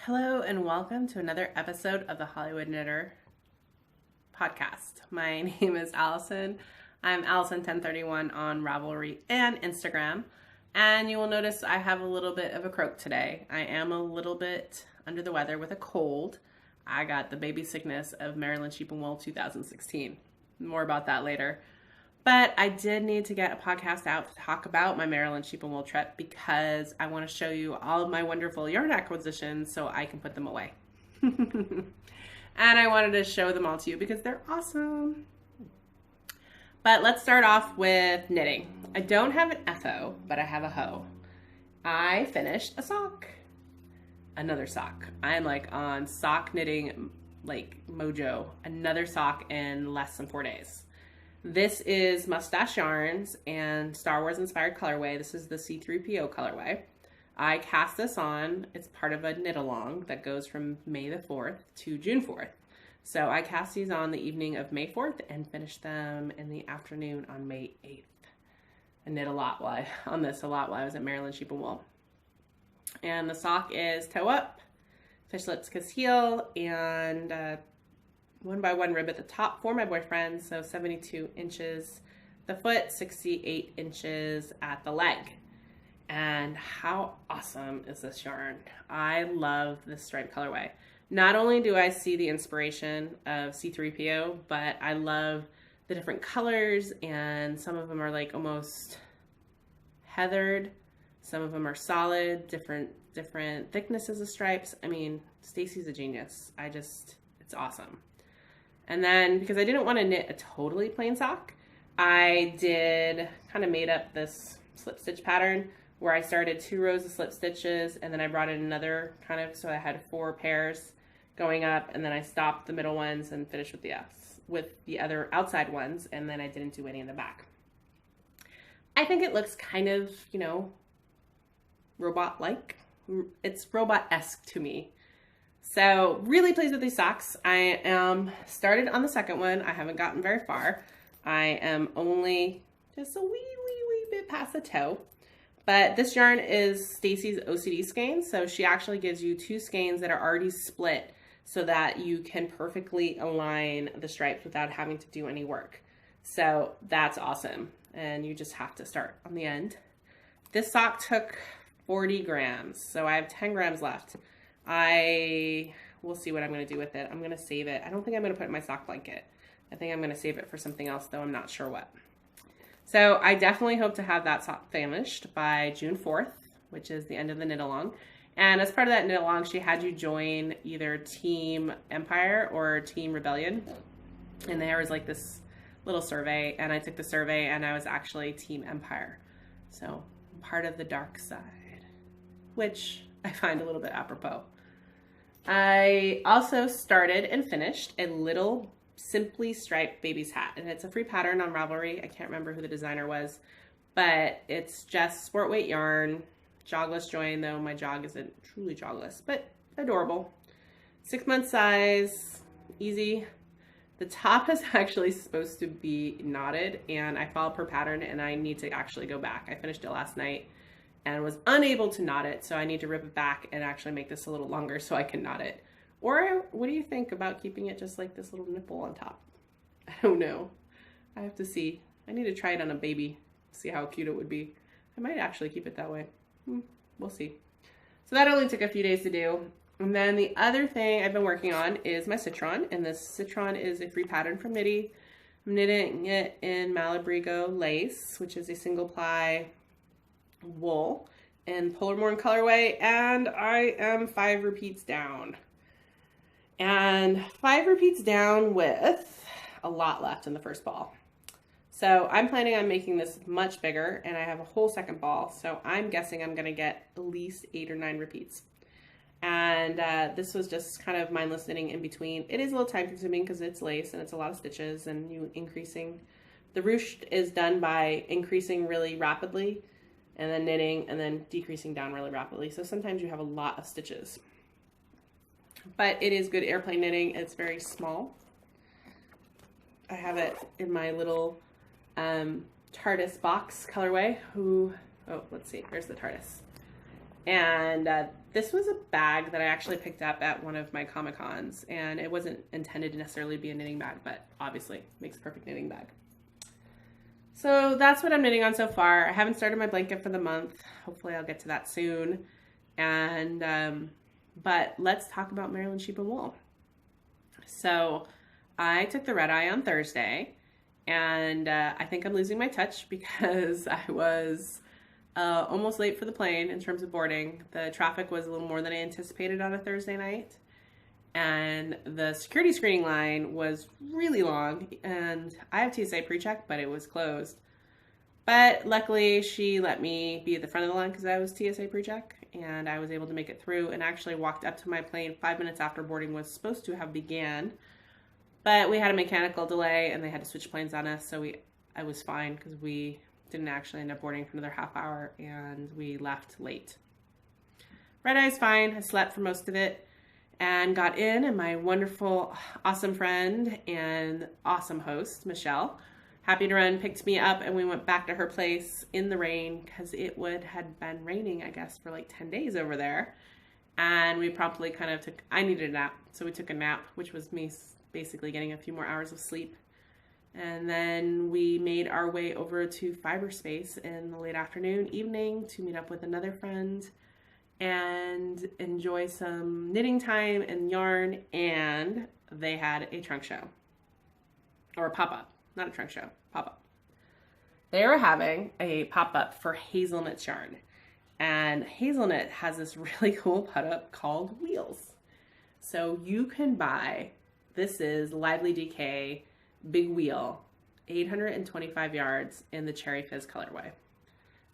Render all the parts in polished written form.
Hello and welcome to another episode of the Hollywood Knitter podcast. My name is Allison. I'm Allison1031 on Ravelry and Instagram. And you will notice I have a little bit of a croak today. I am a little bit under the weather with a cold. I got the baby sickness of Maryland Sheep and Wool 2016. More about that later. But I did need to get a podcast out to talk about my Maryland Sheep and Wool trip because I want to show you all of my wonderful yarn acquisitions so I can put them away. And I wanted to show them all to you because they're awesome. But let's start off with knitting. I don't have an FO, but I have a hoe. I finished a sock. Another sock. I am like on sock knitting like mojo. Another sock in less than 4 days. This is Mustache Yarns and Star Wars inspired colorway. This is the C3PO colorway. I cast this on. It's part of a knit along that goes from May the 4th to June 4th. So I cast these on the evening of May 4th and finished them in the afternoon on May 8th. I knit a lot while I was at Maryland Sheep and Wool. And the sock is toe up, fishlets kiss heel, and 1x1 rib at the top for my boyfriend, so 72 inches the foot, 68 inches at the leg. And how awesome is this yarn? I love this striped colorway. Not only do I see the inspiration of C3PO, but I love the different colors, and some of them are like almost heathered, some of them are solid, different thicknesses of stripes. I mean, Stacy's a genius. It's awesome. And then, because I didn't want to knit a totally plain sock, I made up this slip stitch pattern where I started 2 rows of slip stitches and then I brought in another so I had 4 pairs going up, and then I stopped the middle ones and finished with the other outside ones, and then I didn't do any in the back. I think it looks kind of, robot-like. It's robot-esque to me. So really pleased with these socks. I am started on the second one. I haven't gotten very far. I am only just a wee bit past the toe. But this yarn is Stacy's OCD skein. So she actually gives you 2 skeins that are already split so that you can perfectly align the stripes without having to do any work. So that's awesome. And you just have to start on the end. This sock took 40 grams. So I have 10 grams left. We'll see what I'm going to do with it. I'm going to save it. I don't think I'm going to put it in my sock blanket. I think I'm going to save it for something else, though I'm not sure what. So I definitely hope to have that sock finished by June 4th, which is the end of the knit along. And as part of that knit along, she had you join either Team Empire or Team Rebellion. And there was like this little survey, and I took the survey and I was actually Team Empire. So part of the dark side, which I find a little bit apropos. I also started and finished a little simply striped baby's hat, and it's a free pattern on Ravelry. I can't remember who the designer was, but it's just sport weight yarn, jogless join, though my jog isn't truly jogless, but adorable. 6 month size, easy. The top is actually supposed to be knotted, and I followed per pattern, and I need to actually go back. I finished it last night and was unable to knot it, so I need to rip it back and actually make this a little longer so I can knot it. Or what do you think about keeping it just like this little nipple on top? I don't know. I have to see. I need to try it on a baby, see how cute it would be. I might actually keep it that way. We'll see. So that only took a few days to do. And then the other thing I've been working on is my Citron, and this Citron is a free pattern from Knitty. I'm knitting it in Malabrigo lace, which is a single ply wool in Polar Morn colorway, and I am 5 repeats down. And 5 repeats down with a lot left in the first ball. So I'm planning on making this much bigger, and I have a whole second ball, so I'm guessing I'm going to get at least 8 or 9 repeats. And this was just kind of mindless knitting in between. It is a little time consuming because it's lace and it's a lot of stitches, and you increasing. The ruche is done by increasing really rapidly and then knitting and then decreasing down really rapidly. So sometimes you have a lot of stitches. But it is good airplane knitting. It's very small. I have it in my little TARDIS box colorway. Oh, let's see. Here's the TARDIS. And this was a bag that I actually picked up at one of my Comic-Cons, and it wasn't intended to necessarily be a knitting bag, but obviously makes a perfect knitting bag. So that's what I'm knitting on so far. I haven't started my blanket for the month. Hopefully I'll get to that soon. And but let's talk about Maryland Sheep and Wool. So I took the red eye on Thursday, and I think I'm losing my touch because I was almost late for the plane in terms of boarding. The traffic was a little more than I anticipated on a Thursday night, and the security screening line was really long, and I have TSA pre-check, but it was closed. But luckily she let me be at the front of the line because I was TSA pre-check, and I was able to make it through and actually walked up to my plane 5 minutes after boarding was supposed to have began. But we had a mechanical delay and they had to switch planes on us, so I was fine because we didn't actually end up boarding for another half hour and we left late. Red eye's fine. I slept for most of it and got in, and my wonderful, awesome friend and awesome host, Michelle, Happy to Run, picked me up and we went back to her place in the rain because it had been raining, I guess, for like 10 days over there. And we promptly kind of I needed a nap, so we took a nap, which was me basically getting a few more hours of sleep. And then we made our way over to Fiberspace in the late afternoon, evening to meet up with another friend and enjoy some knitting time and yarn. And they had a trunk show, or a pop-up. Not a trunk show, pop-up. They were having a pop-up for Hazelnut yarn. And Hazelnut has this really cool put-up called Wheels. So you can buy, this is Lively DK Big Wheel, 825 yards in the Cherry Fizz colorway.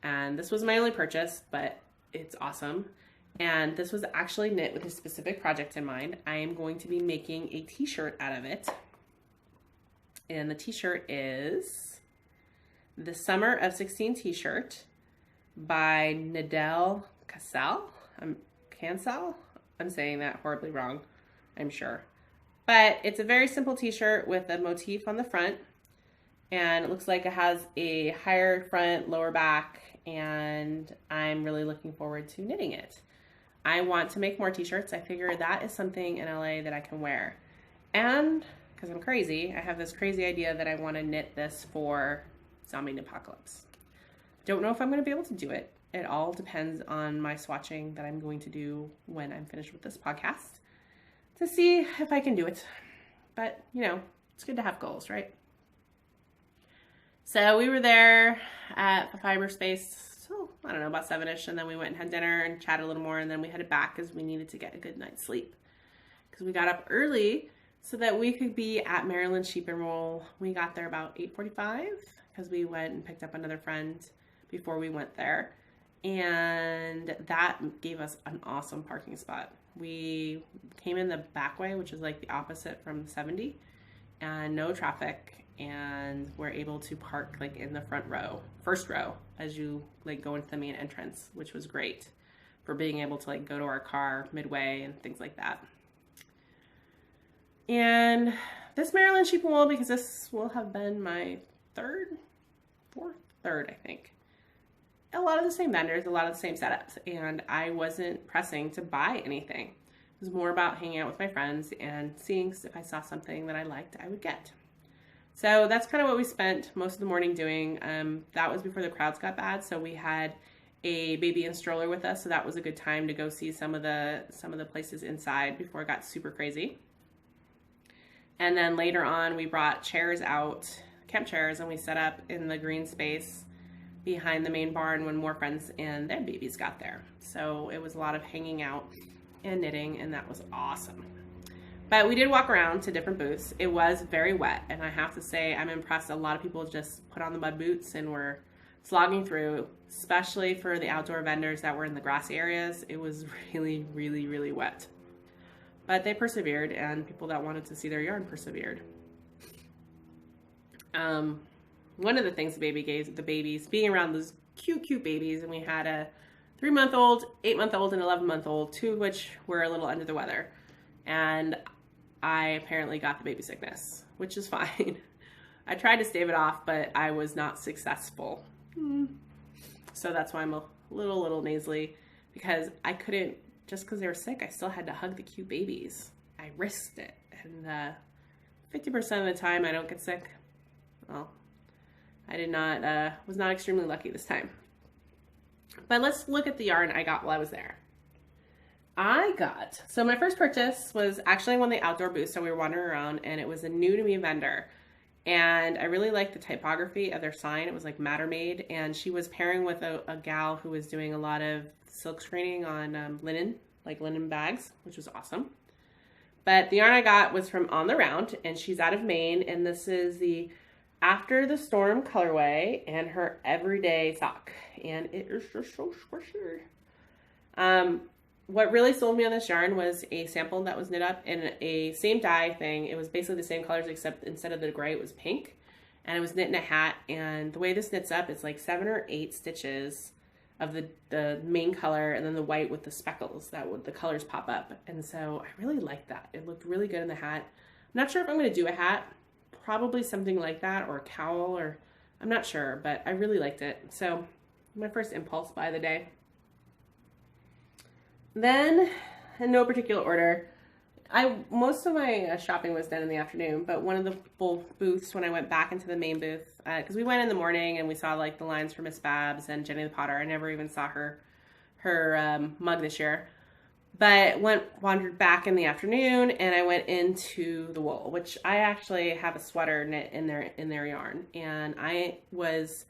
And this was my only purchase, but it's awesome. And this was actually knit with a specific project in mind. I am going to be making a t-shirt out of it. And the t-shirt is the Summer of 16 t-shirt by Nadel Cancel. I'm saying that horribly wrong, I'm sure. But it's a very simple t-shirt with a motif on the front. And it looks like it has a higher front, lower back, and I'm really looking forward to knitting it. I want to make more t-shirts. I figure that is something in LA that I can wear. And because I'm crazy, I have this crazy idea that I want to knit this for Zombie Apocalypse. Don't know if I'm going to be able to do it. It all depends on my swatching that I'm going to do when I'm finished with this podcast to see if I can do it. But, you know, it's good to have goals, right? So we were there at the Fiberspace, so I don't know, about 7-ish, and then we went and had dinner and chatted a little more, and then we headed back because we needed to get a good night's sleep. Because we got up early so that we could be at Maryland Sheep and Wool. We got there about 8:45 because we went and picked up another friend before we went there. And that gave us an awesome parking spot. We came in the back way, which is like the opposite from 70, and no traffic, and we're able to park like in the first row as you like go into the main entrance, which was great for being able to like go to our car midway and things like that. And this Maryland Sheep and Wool, because this will have been my third, I think. A lot of the same vendors, a lot of the same setups, and I wasn't pressing to buy anything. It was more about hanging out with my friends and seeing if I saw something that I liked, I would get. So that's kind of what we spent most of the morning doing. That was before the crowds got bad, so we had a baby and stroller with us, so that was a good time to go see some of the places inside before it got super crazy. And then later on, we brought chairs out, camp chairs, and we set up in the green space behind the main barn when more friends and their babies got there. So it was a lot of hanging out and knitting, and that was awesome. But we did walk around to different booths. It was very wet, and I have to say I'm impressed. A lot of people just put on the mud boots and were slogging through, especially for the outdoor vendors that were in the grassy areas. It was really, really, really wet. But they persevered, and people that wanted to see their yarn persevered. One of the things the babies, being around those cute babies, and we had a 3-month-old, 8-month-old, and 11-month-old, 2 of which were a little under the weather. And I apparently got the baby sickness, which is fine. I tried to stave it off, but I was not successful. So that's why I'm a little nasally. because I couldn't, just because they were sick, I still had to hug the cute babies. I risked it. And 50% of the time I don't get sick. Well, I did not, was not extremely lucky this time. But let's look at the yarn I got while I was there. So my first purchase was actually one of the outdoor booths, so we were wandering around, and it was a new to me vendor. And I really liked the typography of their sign. It was like Mattermade, and she was pairing with a gal who was doing a lot of silk screening on linen, like linen bags, which was awesome. But the yarn I got was from On the Round, and she's out of Maine, and this is the After the Storm colorway and her everyday sock. And it is just so squishy. What really sold me on this yarn was a sample that was knit up in a same dye thing. It was basically the same colors, except instead of the gray, it was pink. And it was knit in a hat. And the way this knits up, it's like 7 or 8 stitches of the main color, and then the white with the speckles that would the colors pop up. And so I really liked that. It looked really good in the hat. I'm not sure if I'm going to do a hat. Probably something like that, or a cowl, or I'm not sure, but I really liked it. So my first impulse buy of the day. Then, in no particular order, most of my shopping was done in the afternoon, but one of the booths, when I went back into the main booth, because we went in the morning and we saw like the lines for Miss Babs and Jenny the Potter. I never even saw her mug this year, but wandered back in the afternoon, and I went into the wool, which I actually have a sweater knit in their yarn, and I was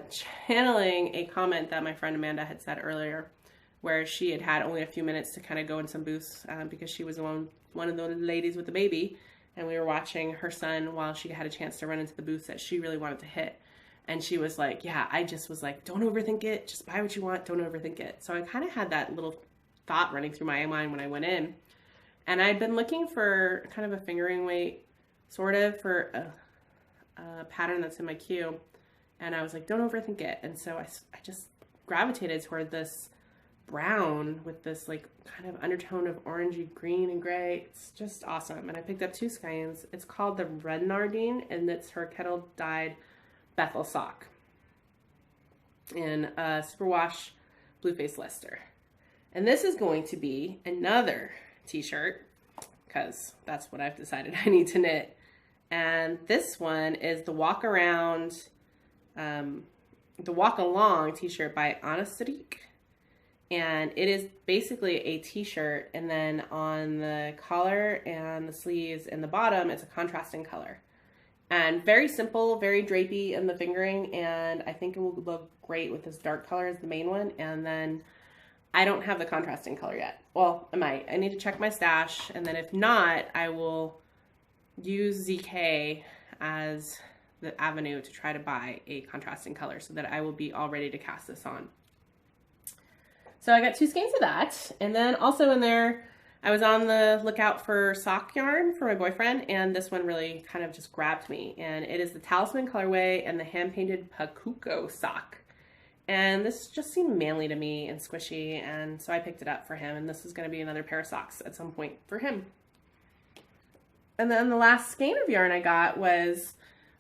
channeling a comment that my friend Amanda had said earlier, where she had only a few minutes to kind of go in some booths because she was one of the ladies with the baby, and we were watching her son while she had a chance to run into the booths that she really wanted to hit. And she was like, yeah, I just was like, don't overthink it. Just buy what you want. Don't overthink it. So I kind of had that little thought running through my mind when I went in. And I'd been looking for kind of a fingering weight, sort of, for a pattern that's in my queue. And I was like, don't overthink it. And so I just gravitated toward this brown with this like kind of undertone of orangey green and gray. It's just awesome. And I picked up 2 skeins. It's called the Red Nardine, and it's her kettle dyed Bethel sock in Superwash Blueface Leicester. And this is going to be another t-shirt, because that's what I've decided I need to knit. And this one is the Walk Along t-shirt by Anna Sadiq. And it is basically a t-shirt, and then on the collar and the sleeves and the bottom, it's a contrasting color. And very simple, very drapey in the fingering, and I think it will look great with this dark color as the main one. And then I don't have the contrasting color yet. Well, I might. I need to check my stash, and then if not, I will use ZK as the avenue to try to buy a contrasting color so that I will be all ready to cast this on. So I got 2 skeins of that, and then also in there, I was on the lookout for sock yarn for my boyfriend, and this one really kind of just grabbed me. And it is the Talisman colorway and the hand-painted Pakuko sock. And this just seemed manly to me and squishy, and so I picked it up for him, and this is going to be another pair of socks at some point for him. And then the last skein of yarn I got was,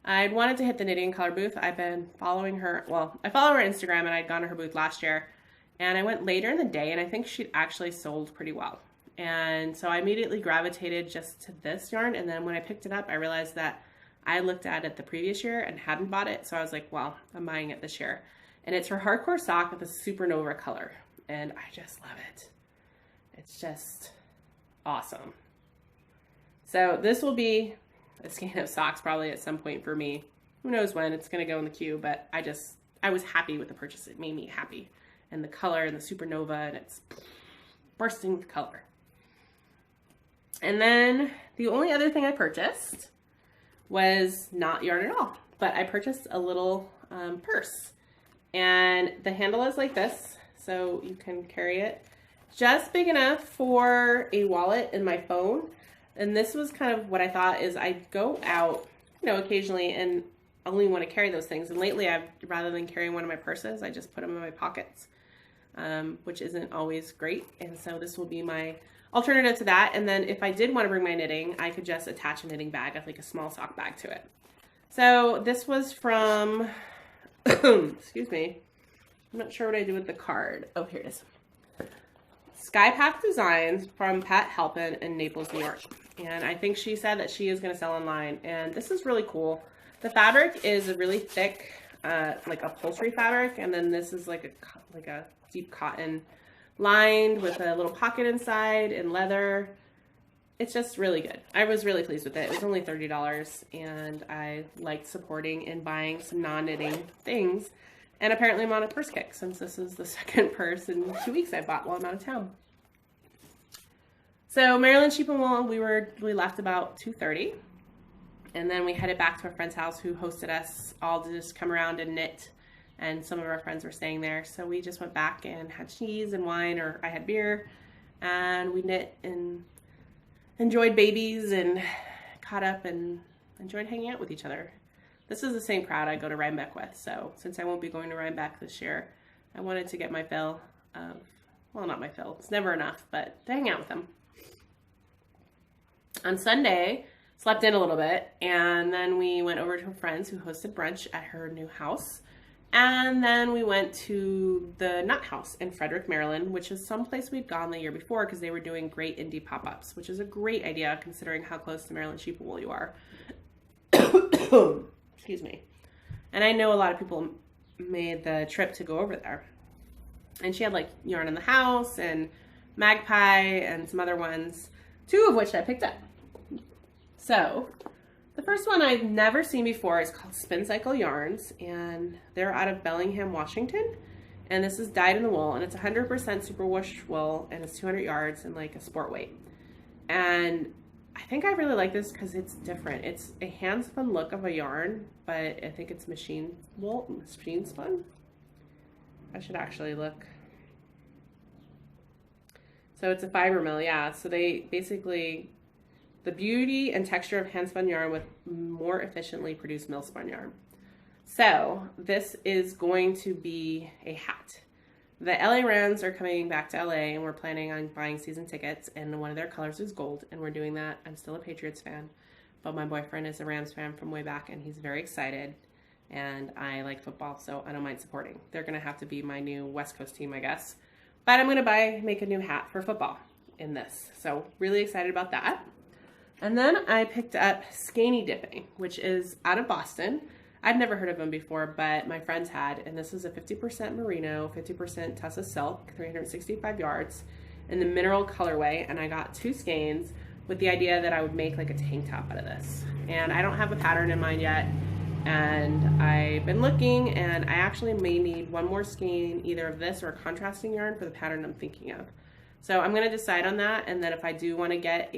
I'd wanted to hit the Knitting Color booth. I've been following her, well, I follow her on Instagram, and I'd gone to her booth last year, and I went later in the day, and I think she'd actually sold pretty well. And so I immediately gravitated just to this yarn, and then when I picked it up, I realized that I looked at it the previous year and hadn't bought it, so I was like, well, I'm buying it this year. And it's her Hardcore sock with a Supernova color, and I just love it. It's just awesome. So this will be a skein of socks probably at some point for me. Who knows when it's going to go in the queue, but I was happy with the purchase. It made me happy. And the color and the Supernova, and it's bursting with color. And then the only other thing I purchased was not yarn at all, but I purchased a little purse. And the handle is like this, so you can carry it just big enough for a wallet and my phone. And this was kind of what I thought is I'd go out, occasionally and only want to carry those things. And lately, rather than carrying one of my purses, I just put them in my pockets, which isn't always great. And so this will be my alternative to that. And then if I did want to bring my knitting, I could just attach a knitting bag, like a small sock bag to it. So this was from, excuse me, I'm not sure what I did with the card. Oh, here it is. Skypath Designs from Pat Halpin in Naples, New York. And I think she said that she is going to sell online. And this is really cool. The fabric is a really thick, like upholstery fabric. And then this is like a deep cotton lined with a little pocket inside and leather. It's just really good. I was really pleased with it. It was only $30 and I liked supporting and buying some non-knitting things. And apparently I'm on a purse kick since this is the second purse in 2 weeks I bought while I'm out of town. So Maryland Sheep and Wool, we left about 2:30. And then we headed back to a friend's house who hosted us all to just come around and knit. And some of our friends were staying there. So we just went back and had cheese and wine, or I had beer. And we knit and enjoyed babies and caught up and enjoyed hanging out with each other. This is the same crowd I go to Rhinebeck with, so since I won't be going to Rhinebeck this year, I wanted to get my fill of, well, not my fill, it's never enough, but to hang out with them. On Sunday, slept in a little bit, and then we went over to a friend's who hosted brunch at her new house. And then we went to the Nut House in Frederick, Maryland, which is someplace we'd gone the year before because they were doing great indie pop-ups, which is a great idea considering how close to Maryland Sheep and Wool you are. Excuse me. And I know a lot of people made the trip to go over there. And she had like Yarn in the House and Magpie and some other ones, 2 of which I picked up. So the first one I've never seen before is called Spin Cycle Yarns, and they're out of Bellingham, Washington. And this is dyed in the wool, and it's 100% superwash wool, and it's 200 yards and like a sport weight. And I think I really like this because it's different. It's a hand-spun look of a yarn, but I think it's machine spun. I should actually look. So it's a fiber mill, yeah. So they basically, the beauty and texture of hand-spun yarn with more efficiently produced mill-spun yarn. So this is going to be a hat. The LA Rams are coming back to LA and we're planning on buying season tickets, and one of their colors is gold, and we're doing that. I'm still a Patriots fan, but my boyfriend is a Rams fan from way back and he's very excited, and I like football, so I don't mind supporting. They're going to have to be my new West Coast team, I guess. But I'm going to make a new hat for football in this. So really excited about that. And then I picked up Skeiny Dipping, which is out of Boston. I'd never heard of them before, but my friends had, and this is a 50% merino, 50% Tussa silk, 365 yards, in the mineral colorway, and I got 2 skeins with the idea that I would make like a tank top out of this. And I don't have a pattern in mind yet, and I've been looking, and I actually may need 1 more skein, either of this or a contrasting yarn for the pattern I'm thinking of. So I'm going to decide on that, and then if I do want to get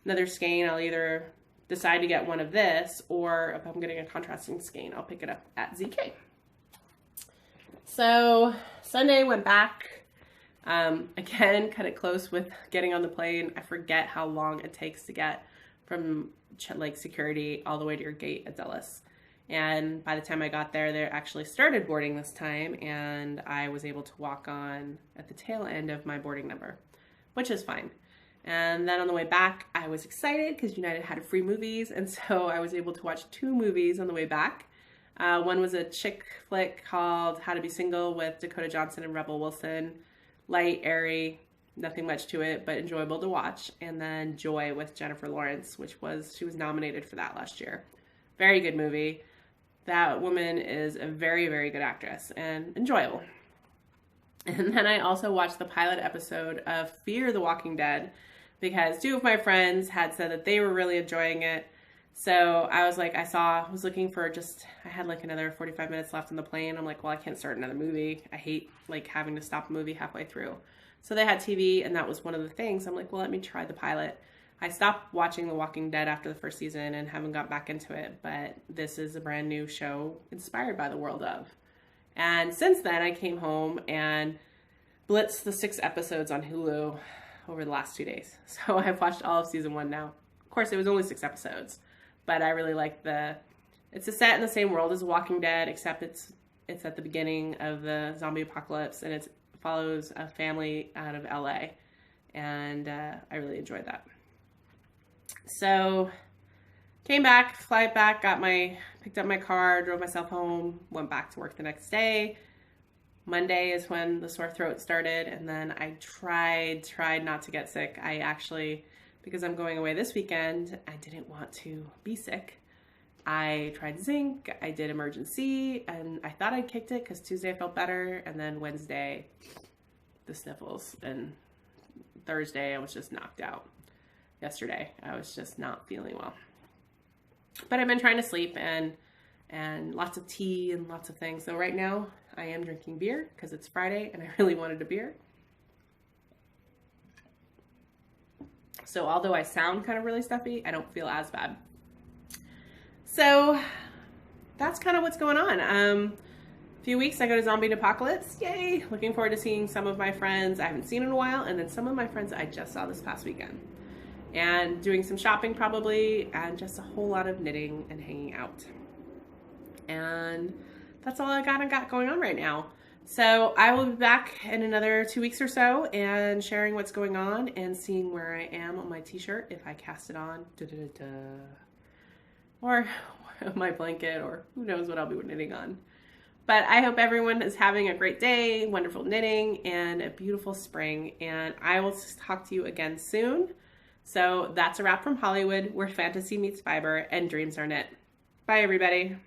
another skein, I'll either decide to get one of this, or if I'm getting a contrasting skein, I'll pick it up at ZK. So Sunday went back, again, kind of close with getting on the plane. I forget how long it takes to get from like security all the way to your gate at Dulles. And by the time I got there, they actually started boarding this time, and I was able to walk on at the tail end of my boarding number, which is fine. And then on the way back, I was excited because United had free movies, and so I was able to watch 2 movies on the way back. One was a chick flick called How to Be Single with Dakota Johnson and Rebel Wilson. Light, airy, nothing much to it, but enjoyable to watch. And then Joy with Jennifer Lawrence, she was nominated for that last year. Very good movie. That woman is a very, very good actress and enjoyable. And then I also watched the pilot episode of Fear the Walking Dead, because 2 of my friends had said that they were really enjoying it. So I was like, I was looking for I had like another 45 minutes left on the plane. I'm like, well, I can't start another movie. I hate like having to stop a movie halfway through. So they had TV, and that was one of the things. I'm like, well, let me try the pilot. I stopped watching The Walking Dead after the first season and haven't got back into it, but this is a brand new show inspired by the world of. And since then, I came home and blitzed the 6 episodes on Hulu over the last 2 days. So I've watched all of season 1 now. Of course, it was only 6 episodes, but I really like it's set in the same world as Walking Dead, except it's at the beginning of the zombie apocalypse, and it follows a family out of LA, and I really enjoyed that. So came back, flight back, picked up my car, drove myself home, went back to work the next day. Monday is when the sore throat started, and then I tried not to get sick. I actually, because I'm going away this weekend, I didn't want to be sick. I tried zinc, I did Emergen-C, and I thought I'd kicked it because Tuesday I felt better, and then Wednesday, the sniffles, and Thursday I was just knocked out. Yesterday, I was just not feeling well. But I've been trying to sleep and lots of tea and lots of things. So right now I am drinking beer because it's Friday and I really wanted a beer. So although I sound kind of really stuffy, I don't feel as bad. So that's kind of what's going on. A few weeks I go to Zombie Apocalypse. Yay! Looking forward to seeing some of my friends I haven't seen in a while, and then some of my friends I just saw this past weekend. And doing some shopping probably, and just a whole lot of knitting and hanging out. And that's all I got going on right now. So I will be back in another 2 weeks or so and sharing what's going on and seeing where I am on my t-shirt, if I cast it on, or my blanket, or who knows what I'll be knitting on. But I hope everyone is having a great day, wonderful knitting, and a beautiful spring. And I will talk to you again soon. So that's a wrap from Hollywood, where fantasy meets fiber and dreams are knit. Bye, everybody.